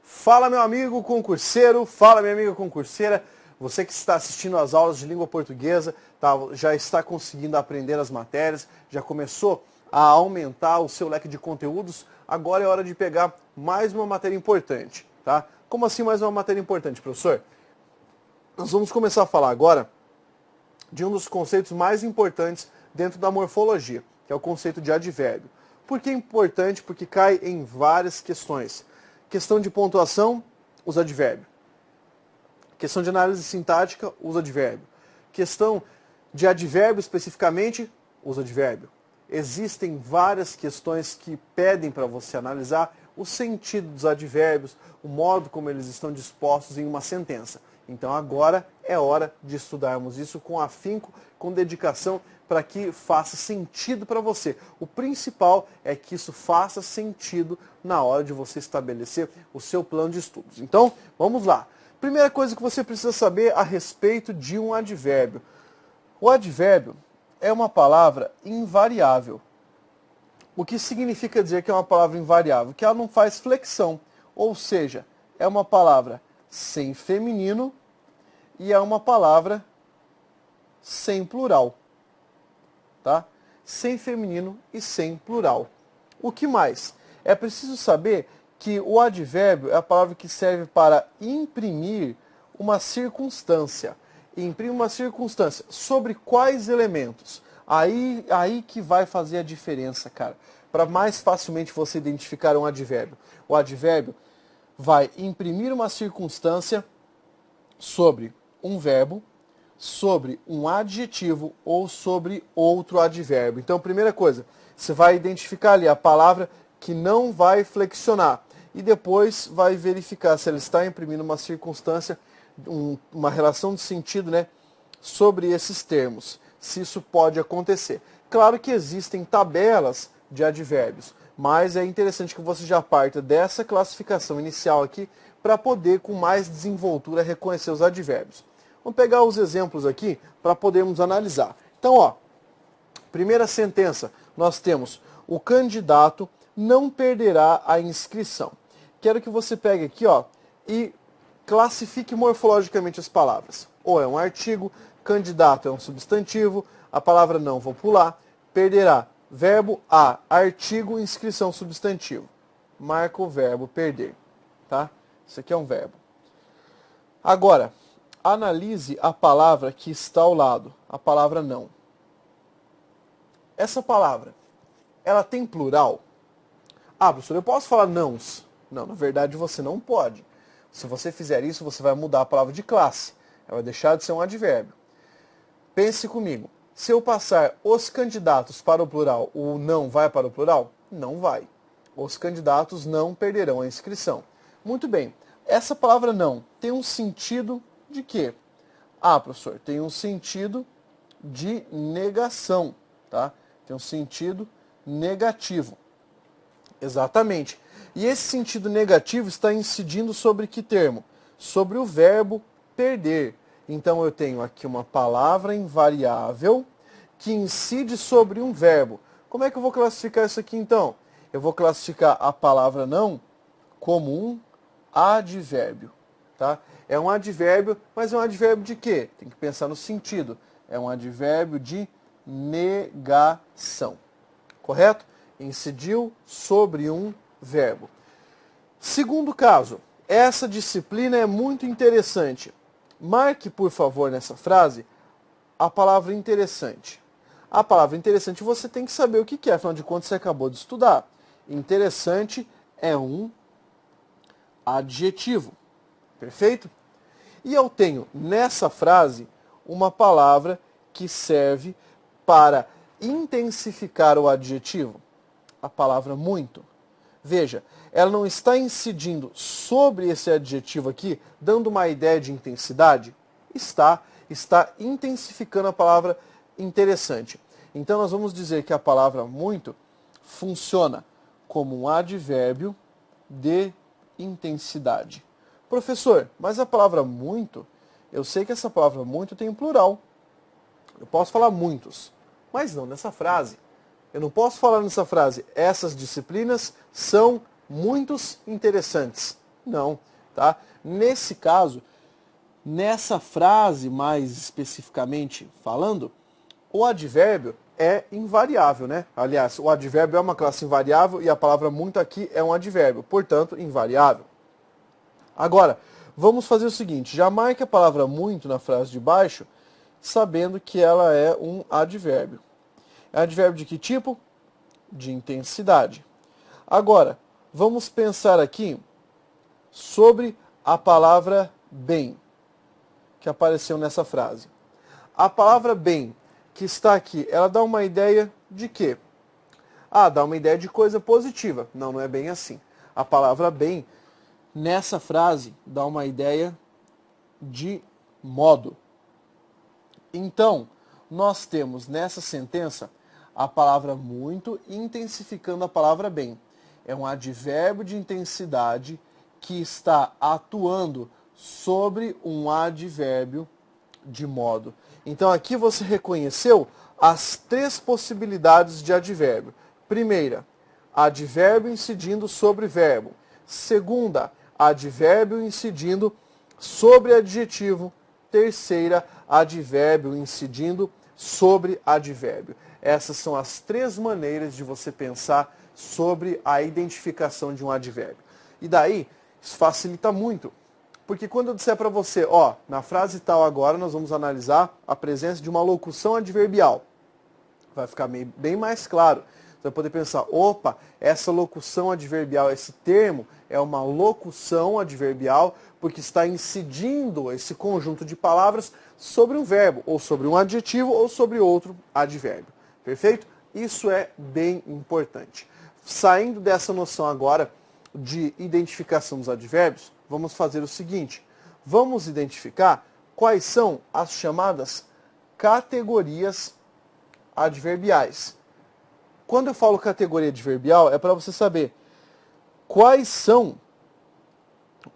Fala, meu amigo concurseiro, fala, minha amiga concurseira, você que está assistindo às aulas de língua portuguesa, tá, já está conseguindo aprender as matérias, já começou a aumentar o seu leque de conteúdos, agora é hora de pegar mais uma matéria importante, tá? Como assim mais uma matéria importante, professor? Nós vamos começar a falar agora de um dos conceitos mais importantes dentro da morfologia, que é o conceito de advérbio. Por que é importante? Porque cai em várias questões. Questão de pontuação, usa advérbio. Questão de análise sintática, usa advérbio. Questão de advérbio especificamente, usa advérbio. Existem várias questões que pedem para você analisar o sentido dos advérbios, o modo como eles estão dispostos em uma sentença. Então agora é hora de estudarmos isso com afinco, com dedicação, para que faça sentido para você. O principal é que isso faça sentido na hora de você estabelecer o seu plano de estudos. Então, vamos lá. Primeira coisa que você precisa saber a respeito de um advérbio. O advérbio é uma palavra invariável. O que significa dizer que é uma palavra invariável? Que ela não faz flexão, ou seja, é uma palavra sem feminino e é uma palavra sem plural. Tá? Sem feminino e sem plural. O que mais? É preciso saber que o advérbio é a palavra que serve para imprimir uma circunstância. Imprime uma circunstância. Sobre quais elementos? Aí que vai fazer a diferença, cara. Para mais facilmente você identificar um advérbio. O advérbio vai imprimir uma circunstância sobre um verbo, sobre um adjetivo ou sobre outro advérbio. Então, primeira coisa, você vai identificar ali a palavra que não vai flexionar e depois vai verificar se ela está imprimindo uma circunstância, uma relação de sentido, né, sobre esses termos, se isso pode acontecer. Claro que existem tabelas de advérbios, mas é interessante que você já parta dessa classificação inicial aqui para poder, com mais desenvoltura, reconhecer os advérbios. Vamos pegar os exemplos aqui para podermos analisar. Então, ó, primeira sentença, nós temos: o candidato não perderá a inscrição. Quero que você pegue aqui, ó, e classifique morfologicamente as palavras. Ou é um artigo, candidato é um substantivo, a palavra não vou pular, perderá, verbo a, artigo, inscrição, substantivo. Marca o verbo perder, tá? Isso aqui é um verbo. Agora, analise a palavra que está ao lado, a palavra não. Essa palavra, ela tem plural? Ah, professor, eu posso falar nãos? Não, na verdade você não pode. Se você fizer isso, você vai mudar a palavra de classe. Ela vai deixar de ser um advérbio. Pense comigo. Se eu passar os candidatos para o plural, o não vai para o plural? Não vai. Os candidatos não perderão a inscrição. Muito bem. Essa palavra não tem um sentido de quê? Ah, professor, tem um sentido de negação, tá? Tem um sentido negativo. Exatamente. E esse sentido negativo está incidindo sobre que termo? Sobre o verbo perder. Então eu tenho aqui uma palavra invariável que incide sobre um verbo. Como é que eu vou classificar isso aqui então? Eu vou classificar a palavra não como um advérbio, tá? É um advérbio, mas é um advérbio de quê? Tem que pensar no sentido. É um advérbio de negação, correto? Incidiu sobre um verbo. Segundo caso, essa disciplina é muito interessante. Marque, por favor, nessa frase, a palavra interessante. A palavra interessante você tem que saber o que é, afinal de contas você acabou de estudar. Interessante é um adjetivo, perfeito? E eu tenho nessa frase uma palavra que serve para intensificar o adjetivo, a palavra muito. Veja, ela não está incidindo sobre esse adjetivo aqui, dando uma ideia de intensidade? Está intensificando a palavra interessante. Então nós vamos dizer que a palavra muito funciona como um advérbio de intensidade. Professor, mas a palavra muito, eu sei que essa palavra muito tem um plural. Eu posso falar muitos, mas não nessa frase. Eu não posso falar nessa frase, essas disciplinas são muitos interessantes. Não, tá? Nesse caso, nessa frase mais especificamente falando, o advérbio é invariável, né? Aliás, o advérbio é uma classe invariável e a palavra muito aqui é um advérbio, portanto, invariável. Agora, vamos fazer o seguinte, já marque a palavra muito na frase de baixo, sabendo que ela é um advérbio. É advérbio de que tipo? De intensidade. Agora, vamos pensar aqui sobre a palavra bem, que apareceu nessa frase. A palavra bem, que está aqui, ela dá uma ideia de quê? Ah, dá uma ideia de coisa positiva. Não, não é bem assim. A palavra bem, nessa frase, dá uma ideia de modo. Então, nós temos nessa sentença a palavra muito intensificando a palavra bem. É um advérbio de intensidade que está atuando sobre um advérbio de modo. Então aqui você reconheceu as três possibilidades de advérbio. Primeira, advérbio incidindo sobre verbo. Segunda, advérbio incidindo sobre adjetivo. Terceira, advérbio incidindo sobre advérbio. Essas são as três maneiras de você pensar sobre a identificação de um advérbio. E daí, isso facilita muito. Porque quando eu disser para você, ó, na frase tal agora nós vamos analisar a presença de uma locução adverbial. Vai ficar bem mais claro. Você vai poder pensar, opa, essa locução adverbial, esse termo é uma locução adverbial porque está incidindo esse conjunto de palavras sobre um verbo, ou sobre um adjetivo, ou sobre outro advérbio. Perfeito? Isso é bem importante. Saindo dessa noção agora de identificação dos advérbios, vamos fazer o seguinte. Vamos identificar quais são as chamadas categorias adverbiais. Quando eu falo categoria adverbial, é para você saber quais são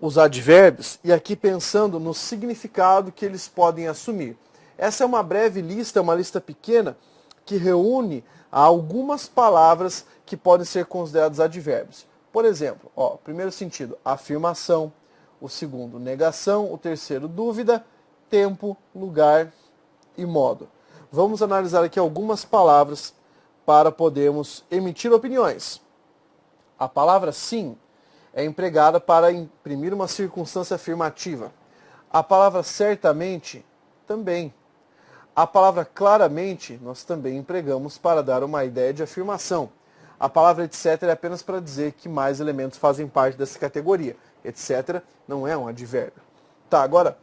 os advérbios e aqui pensando no significado que eles podem assumir. Essa é uma breve lista, uma lista pequena, que reúne algumas palavras que podem ser consideradas advérbios. Por exemplo, ó, primeiro sentido, afirmação. O segundo, negação. O terceiro, dúvida. Tempo, lugar e modo. Vamos analisar aqui algumas palavras para podermos emitir opiniões. A palavra sim é empregada para imprimir uma circunstância afirmativa. A palavra certamente também. A palavra claramente nós também empregamos para dar uma ideia de afirmação. A palavra etc. é apenas para dizer que mais elementos fazem parte dessa categoria. Etc. não é um advérbio. Tá, agora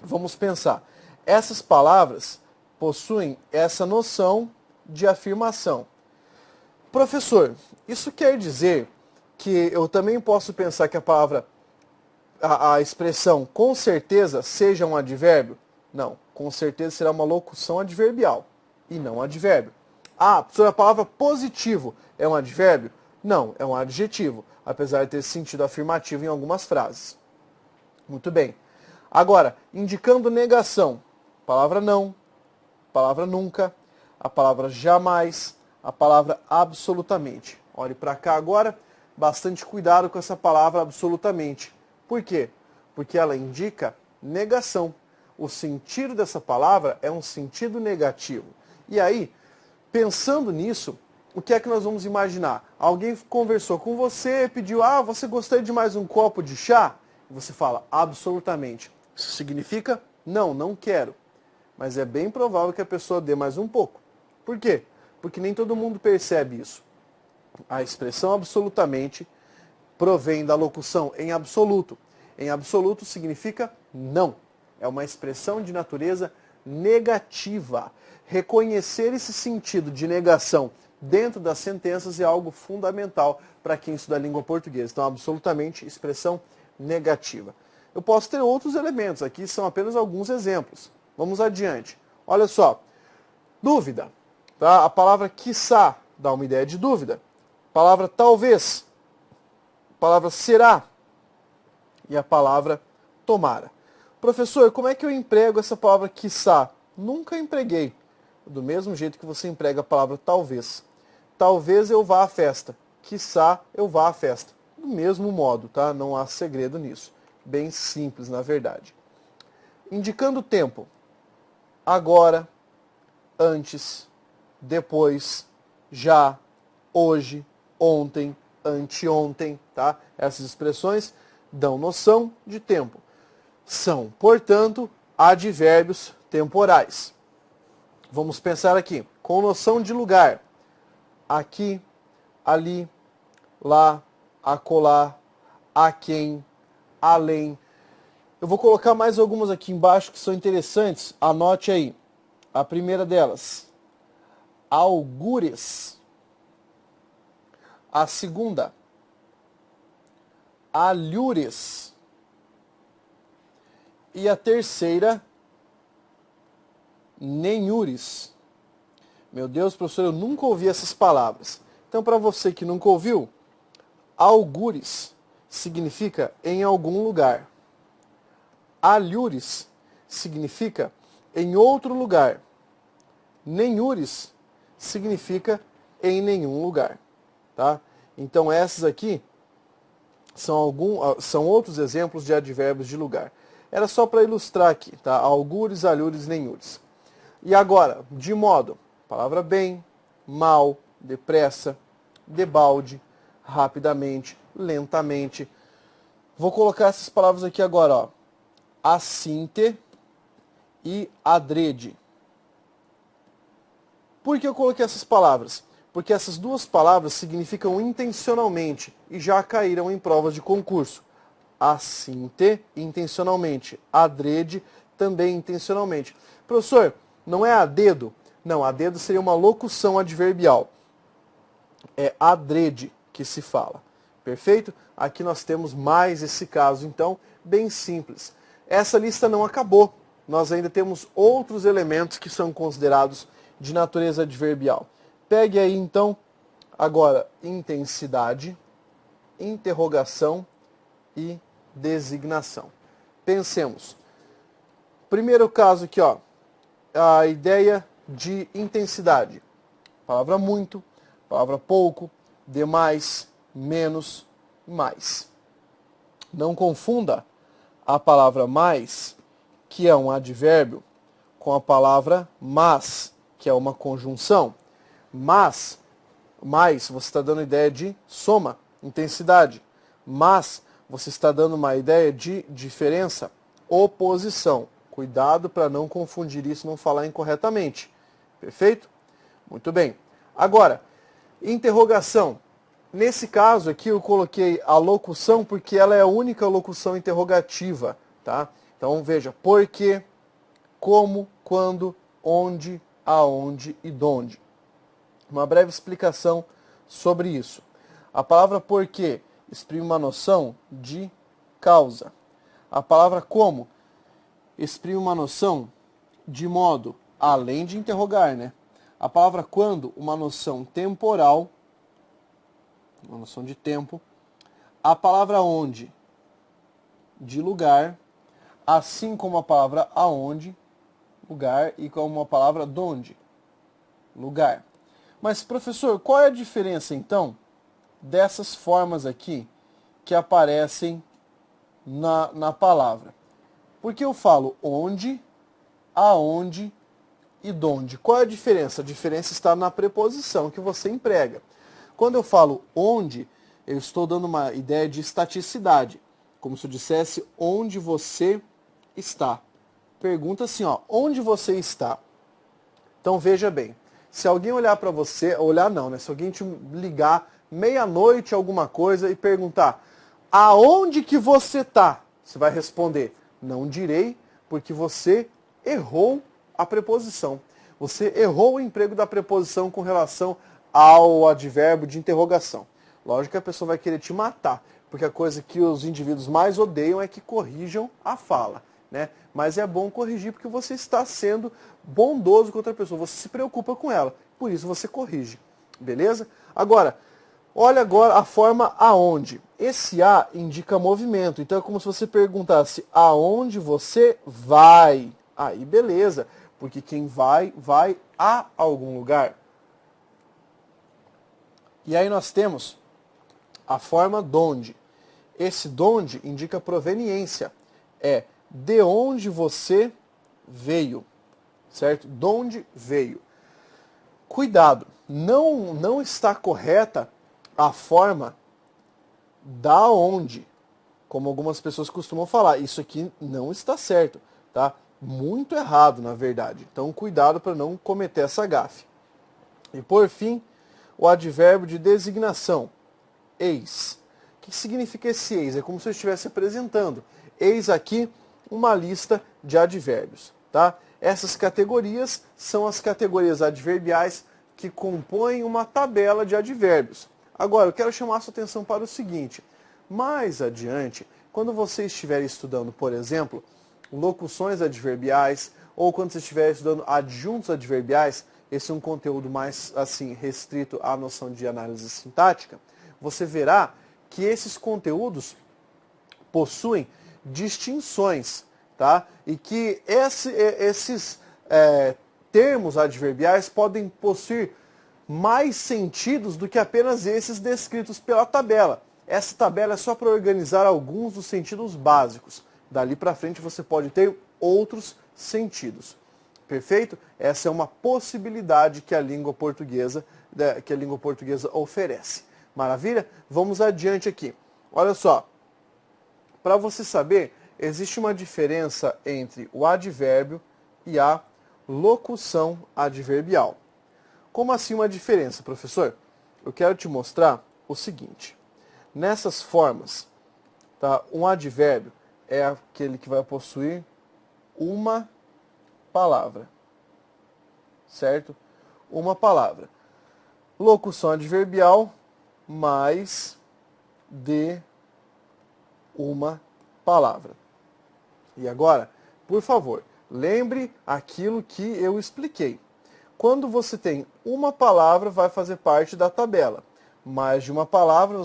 vamos pensar. Essas palavras possuem essa noção de afirmação. Professor, isso quer dizer que eu também posso pensar que a palavra, a expressão com certeza seja um advérbio? Não, com certeza será uma locução adverbial e não advérbio. Ah, professor, a palavra positivo é um advérbio? Não, é um adjetivo, apesar de ter sentido afirmativo em algumas frases. Muito bem. Agora, indicando negação, palavra não, palavra nunca, a palavra jamais, a palavra absolutamente. Olhe para cá agora, bastante cuidado com essa palavra absolutamente. Por quê? Porque ela indica negação. O sentido dessa palavra é um sentido negativo. E aí, pensando nisso, o que é que nós vamos imaginar? Alguém conversou com você, pediu, você gostaria de mais um copo de chá? E você fala, absolutamente. Isso significa, não, não quero. Mas é bem provável que a pessoa dê mais um pouco. Por quê? Porque nem todo mundo percebe isso. A expressão absolutamente provém da locução em absoluto. Em absoluto significa não. É uma expressão de natureza negativa. Reconhecer esse sentido de negação dentro das sentenças é algo fundamental para quem estuda a língua portuguesa. Então, absolutamente, expressão negativa. Eu posso ter outros elementos, aqui são apenas alguns exemplos. Vamos adiante. Olha só, dúvida. Tá? A palavra quiçá dá uma ideia de dúvida. A palavra talvez. A palavra será e a palavra tomara. Professor, como é que eu emprego essa palavra quiçá? Nunca empreguei. Do mesmo jeito que você emprega a palavra talvez. Talvez eu vá à festa. Quiçá eu vá à festa. Do mesmo modo, tá? Não há segredo nisso. Bem simples, na verdade. Indicando o tempo. Agora, antes, depois, já, hoje, ontem, anteontem, tá? Essas expressões dão noção de tempo. São, portanto, advérbios temporais. Vamos pensar aqui, com noção de lugar. Aqui, ali, lá, acolá, a quem, além. Eu vou colocar mais algumas aqui embaixo que são interessantes. Anote aí. A primeira delas, algures. A segunda, alhures. E a terceira, nenhures. Meu Deus, professor, eu nunca ouvi essas palavras. Então, para você que nunca ouviu, algures significa em algum lugar. Alhures significa em outro lugar. Nenhures significa em nenhum lugar. Tá? Então, essas aqui são outros exemplos de advérbios de lugar. Era só para ilustrar aqui, tá? Algures, alhures, nenhures. E agora, de modo, palavra bem, mal, depressa, debalde, rapidamente, lentamente. Vou colocar essas palavras aqui agora, ó. Acinte e adrede. Por que eu coloquei essas palavras? Porque essas duas palavras significam intencionalmente e já caíram em provas de concurso. Acinte, intencionalmente. Adrede, também intencionalmente. Professor, não é a dedo? Não, a dedo seria uma locução adverbial. É adrede que se fala. Perfeito? Aqui nós temos mais esse caso, então, bem simples. Essa lista não acabou. Nós ainda temos outros elementos que são considerados de natureza adverbial. Pegue aí, então, agora, intensidade, interrogação e designação. Pensemos. Primeiro caso aqui, ó, a ideia de intensidade. Palavra muito, palavra pouco, demais, menos, mais. Não confunda a palavra mais, que é um advérbio, com a palavra mas, que é uma conjunção. Mas, mais, você está dando ideia de soma, intensidade. Mas, você está dando uma ideia de diferença, oposição. Cuidado para não confundir isso e não falar incorretamente. Perfeito? Muito bem. Agora, interrogação. Nesse caso aqui eu coloquei a locução porque ela é a única locução interrogativa. Tá? Então veja, por quê, como, quando, onde, aonde e donde. Uma breve explicação sobre isso. A palavra porquê exprime uma noção de causa. A palavra como exprime uma noção de modo, além de interrogar, né? A palavra quando, uma noção temporal, uma noção de tempo. A palavra onde, de lugar, assim como a palavra aonde, lugar, e como a palavra donde, lugar. Mas, professor, qual é a diferença, então, dessas formas aqui que aparecem na palavra? Porque eu falo onde, aonde e donde. Qual é a diferença? A diferença está na preposição que você emprega. Quando eu falo onde, eu estou dando uma ideia de estaticidade. Como se eu dissesse onde você está. Pergunta assim, ó, onde você está? Então veja bem, se alguém olhar para você, olhar não, né? Se alguém te ligar meia-noite alguma coisa e perguntar aonde que você está? Você vai responder, não direi, porque você errou a preposição. Você errou o emprego da preposição com relação ao advérbio de interrogação. Lógico que a pessoa vai querer te matar, porque a coisa que os indivíduos mais odeiam é que corrijam a fala, né? Mas é bom corrigir porque você está sendo bondoso com outra pessoa, você se preocupa com ela, por isso você corrige, beleza? Agora, olha agora a forma aonde. esse a indica movimento. Então é como se você perguntasse aonde você vai. Aí beleza, porque quem vai, vai a algum lugar. E aí nós temos a forma donde. Esse donde indica proveniência. É de onde você veio, certo? Donde veio. Cuidado, não está correta a forma da onde, como algumas pessoas costumam falar. Isso aqui não está certo, tá? Muito errado, na verdade. Então, cuidado para não cometer essa gafe. E por fim, o advérbio de designação, eis. O que significa esse eis? É como se eu estivesse apresentando. Eis aqui uma lista de advérbios, tá? Essas categorias são as categorias adverbiais que compõem uma tabela de advérbios. Agora, eu quero chamar a sua atenção para o seguinte. Mais adiante, quando você estiver estudando, por exemplo, locuções adverbiais, ou quando você estiver estudando adjuntos adverbiais, esse é um conteúdo mais assim restrito à noção de análise sintática, você verá que esses conteúdos possuem distinções, tá? E que esses termos adverbiais podem possuir mais sentidos do que apenas esses descritos pela tabela. Essa tabela é só para organizar alguns dos sentidos básicos. Dali para frente você pode ter outros sentidos. Perfeito? Essa é uma possibilidade que a língua portuguesa oferece. Maravilha? Vamos adiante aqui. Olha só. Para você saber, existe uma diferença entre o advérbio e a locução adverbial. Como assim uma diferença, professor? Eu quero te mostrar o seguinte. Nessas formas, tá, um advérbio é aquele que vai possuir uma palavra, certo? Uma palavra. Locução adverbial, mais de uma palavra. E agora, por favor, lembre aquilo que eu expliquei. Quando você tem uma palavra, vai fazer parte da tabela. Mais de uma palavra,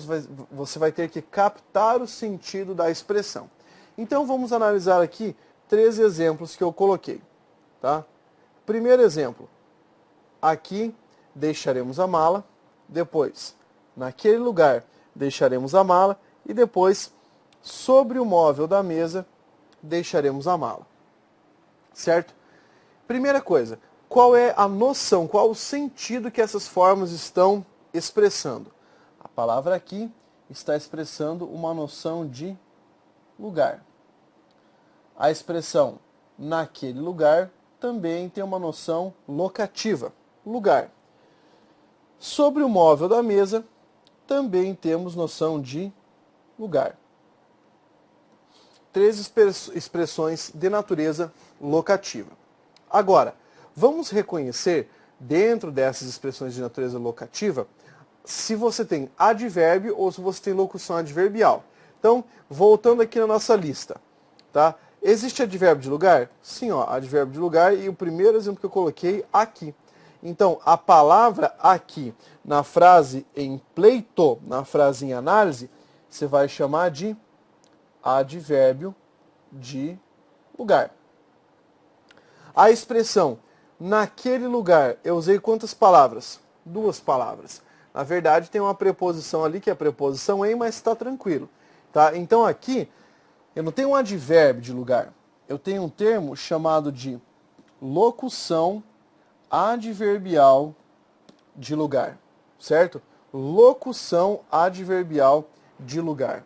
você vai ter que captar o sentido da expressão. Então, vamos analisar aqui 3 exemplos que eu coloquei. Tá? Primeiro exemplo. Aqui, deixaremos a mala. Depois, naquele lugar, deixaremos a mala. E depois, sobre o móvel da mesa, deixaremos a mala. Certo? Primeira coisa. Qual é a noção, qual o sentido que essas formas estão expressando? A palavra aqui está expressando uma noção de lugar. A expressão naquele lugar também tem uma noção locativa, lugar. Sobre o móvel da mesa também temos noção de lugar. 3 expressões de natureza locativa. Agora, vamos reconhecer, dentro dessas expressões de natureza locativa, se você tem advérbio ou se você tem locução adverbial. Então, voltando aqui na nossa lista. Tá? Existe advérbio de lugar? Sim, ó, advérbio de lugar, e o primeiro exemplo que eu coloquei aqui. Então, a palavra aqui, na frase em pleito, na frase em análise, você vai chamar de advérbio de lugar. A expressão naquele lugar, eu usei quantas palavras? 2 palavras. Na verdade, tem uma preposição ali, que é a preposição em, mas está tranquilo. Tá? Então aqui, eu não tenho um advérbio de lugar. Eu tenho um termo chamado de locução adverbial de lugar. Certo? Locução adverbial de lugar.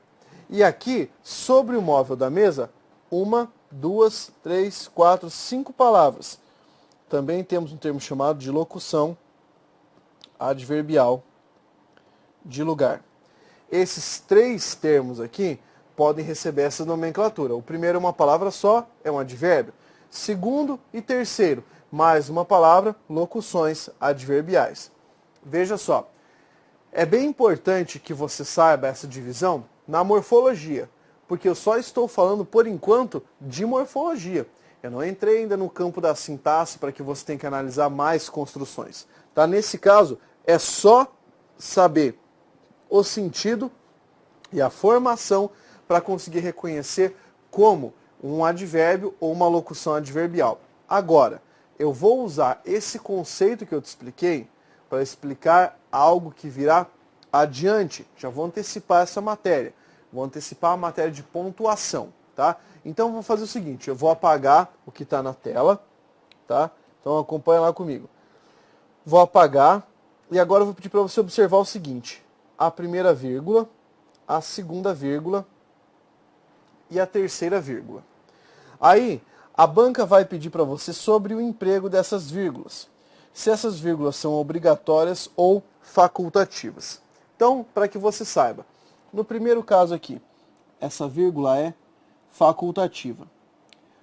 E aqui, sobre o móvel da mesa, 1, 2, 3, 4, 5 palavras. Também temos um termo chamado de locução adverbial de lugar. Esses 3 termos aqui podem receber essa nomenclatura. O primeiro é uma palavra só, é um advérbio. Segundo e terceiro, mais uma palavra, locuções adverbiais. Veja só, é bem importante que você saiba essa divisão na morfologia, porque eu só estou falando, por enquanto, de morfologia. Eu não entrei ainda no campo da sintaxe para que você tenha que analisar mais construções. Tá? Nesse caso, é só saber o sentido e a formação para conseguir reconhecer como um advérbio ou uma locução adverbial. Agora, eu vou usar esse conceito que eu te expliquei para explicar algo que virá adiante. Já vou antecipar essa matéria. Vou antecipar a matéria de pontuação, tá? Então, eu vou fazer o seguinte, eu vou apagar o que está na tela, tá? Então, acompanha lá comigo. Vou apagar e agora eu vou pedir para você observar o seguinte. A primeira vírgula, a segunda vírgula e a terceira vírgula. Aí, a banca vai pedir para você sobre o emprego dessas vírgulas. Se essas vírgulas são obrigatórias ou facultativas. Então, para que você saiba, no primeiro caso aqui, essa vírgula é facultativa.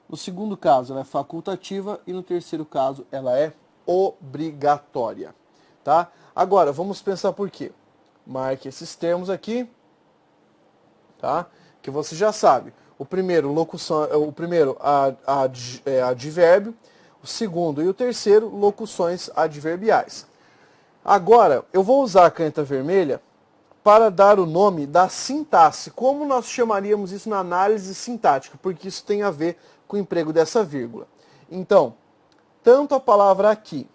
No segundo caso, ela é facultativa e no terceiro caso, ela é obrigatória. Tá? Agora, vamos pensar por quê. Marque esses termos aqui, tá? Que você já sabe. O primeiro, locução, o primeiro advérbio, o segundo e o terceiro, locuções adverbiais. Agora, eu vou usar a caneta vermelha para dar o nome da sintaxe. Como nós chamaríamos isso na análise sintática? Porque isso tem a ver com o emprego dessa vírgula. Então, tanto a palavra aqui,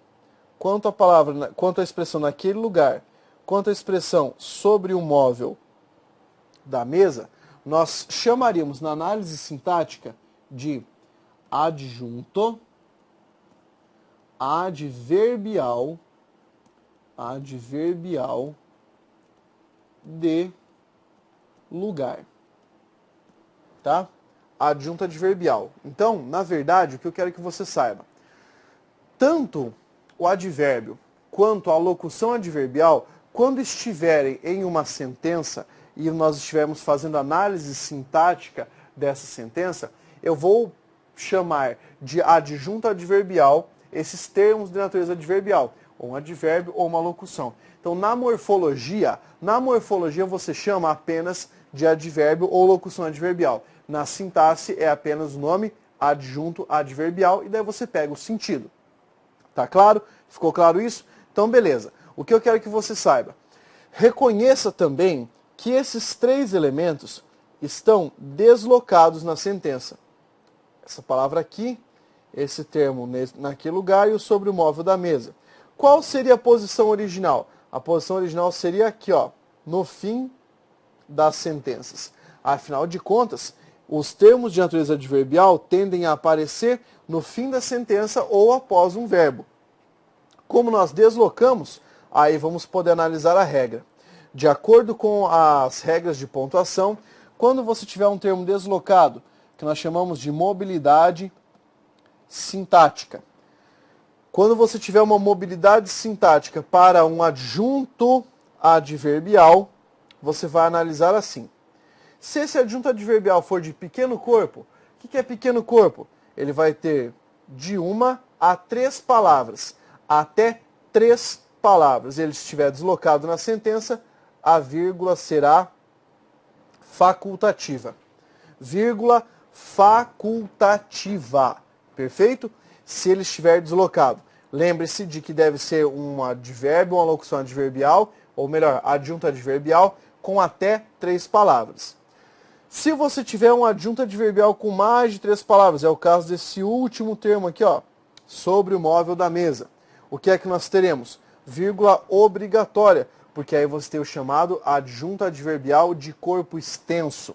quanto a expressão naquele lugar, quanto a expressão sobre o móvel da mesa, nós chamaríamos na análise sintática de adjunto adverbial de lugar. Tá? Adjunto adverbial. Então, na verdade, o que eu quero que você saiba, tanto o advérbio quanto a locução adverbial, quando estiverem em uma sentença e nós estivermos fazendo análise sintática dessa sentença, eu vou chamar de adjunto adverbial esses termos de natureza adverbial, ou um advérbio ou uma locução. Então, na morfologia você chama apenas de advérbio ou locução adverbial. Na sintaxe é apenas o nome adjunto adverbial e daí você pega o sentido. Tá claro? Ficou claro isso? Então, beleza. O que eu quero que você saiba? Reconheça também que esses três elementos estão deslocados na sentença. Essa palavra aqui, esse termo naquele lugar e o sobre o móvel da mesa. Qual seria a posição original? A posição original seria aqui, ó, no fim das sentenças. Afinal de contas, os termos de natureza adverbial tendem a aparecer no fim da sentença ou após um verbo. Como nós deslocamos, aí vamos poder analisar a regra. De acordo com as regras de pontuação, quando você tiver um termo deslocado, que nós chamamos de mobilidade sintática. Quando você tiver uma mobilidade sintática para um adjunto adverbial, você vai analisar assim. Se esse adjunto adverbial for de pequeno corpo, o que é pequeno corpo? Ele vai ter de 1 a 3 palavras, até 3 palavras. Ele estiver deslocado na sentença, a vírgula será facultativa. Vírgula facultativa. Perfeito? Se ele estiver deslocado. Lembre-se de que deve ser um advérbio, uma locução adverbial, ou melhor, adjunto adverbial, com até 3 palavras. Se você tiver um adjunto adverbial com mais de 3 palavras, é o caso desse último termo aqui, ó, sobre o móvel da mesa. O que é que nós teremos? Vírgula obrigatória, porque aí você tem o chamado adjunto adverbial de corpo extenso.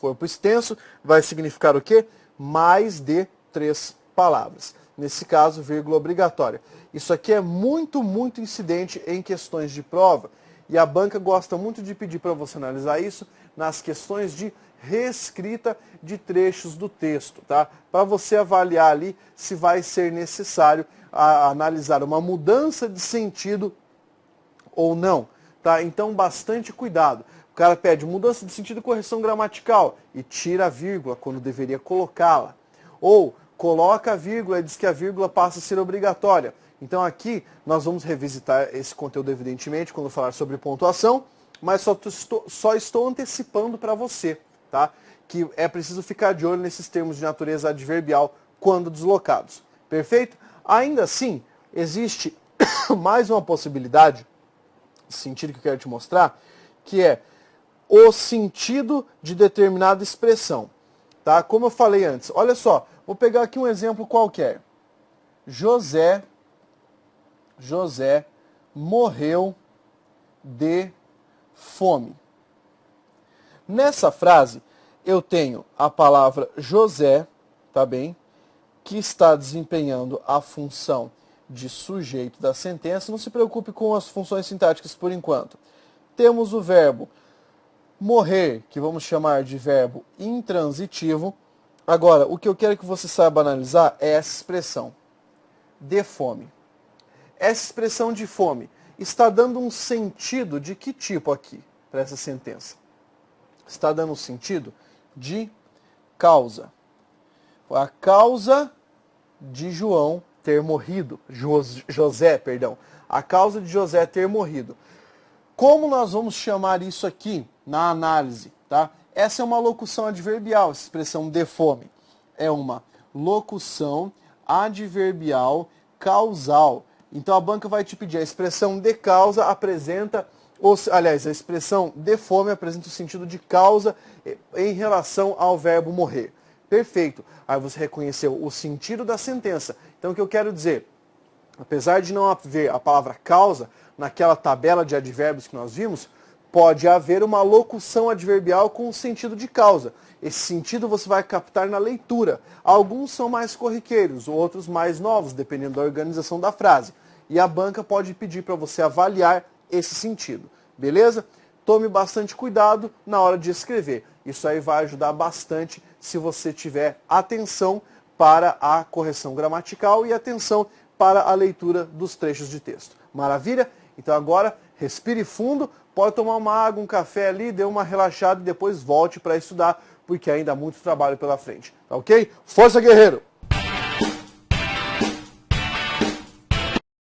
Corpo extenso vai significar o quê? Mais de 3 palavras. Nesse caso, vírgula obrigatória. Isso aqui é muito incidente em questões de prova e a banca gosta muito de pedir para você analisar isso nas questões de reescrita de trechos do texto, tá? Para você avaliar ali se vai ser necessário analisar uma mudança de sentido ou não, tá? Então, bastante cuidado. O cara pede mudança de sentido e correção gramatical e tira a vírgula quando deveria colocá-la. Ou coloca a vírgula e diz que a vírgula passa a ser obrigatória. Então aqui nós vamos revisitar esse conteúdo evidentemente quando falar sobre pontuação, mas só estou antecipando para você, tá? Que é preciso ficar de olho nesses termos de natureza adverbial quando deslocados. Perfeito? Ainda assim, existe mais uma possibilidade de sentido que eu quero te mostrar, que é o sentido de determinada expressão. Tá? Como eu falei antes, olha só, vou pegar aqui um exemplo qualquer. José morreu de fome. Nessa frase, eu tenho a palavra José, tá bem? Que está desempenhando a função de sujeito da sentença. Não se preocupe com as funções sintáticas por enquanto. Temos o verbo morrer, que vamos chamar de verbo intransitivo. Agora, o que eu quero que você saiba analisar é essa expressão, de fome. Essa expressão de fome está dando um sentido de que tipo aqui, para essa sentença? Está dando um sentido de causa. A causa de João ter morrido, José, perdão, a causa de José ter morrido. Como nós vamos chamar isso aqui na análise? Tá? Essa é uma locução adverbial, essa expressão de fome. É uma locução adverbial causal. Então a banca vai te pedir a expressão de causa apresenta, aliás, a expressão de fome apresenta o sentido de causa em relação ao verbo morrer. Perfeito. Aí você reconheceu o sentido da sentença. Então o que eu quero dizer? Apesar de não haver a palavra causa naquela tabela de advérbios que nós vimos, pode haver uma locução adverbial com o sentido de causa. Esse sentido você vai captar na leitura. Alguns são mais corriqueiros, outros mais novos, dependendo da organização da frase. E a banca pode pedir para você avaliar esse sentido. Beleza? Tome bastante cuidado na hora de escrever. Isso aí vai ajudar bastante se você tiver atenção para a correção gramatical e atenção para a leitura dos trechos de texto. Maravilha? Então agora, respire fundo, pode tomar uma água, um café ali, dê uma relaxada e depois volte para estudar, porque ainda há muito trabalho pela frente. Tá ok? Força, guerreiro!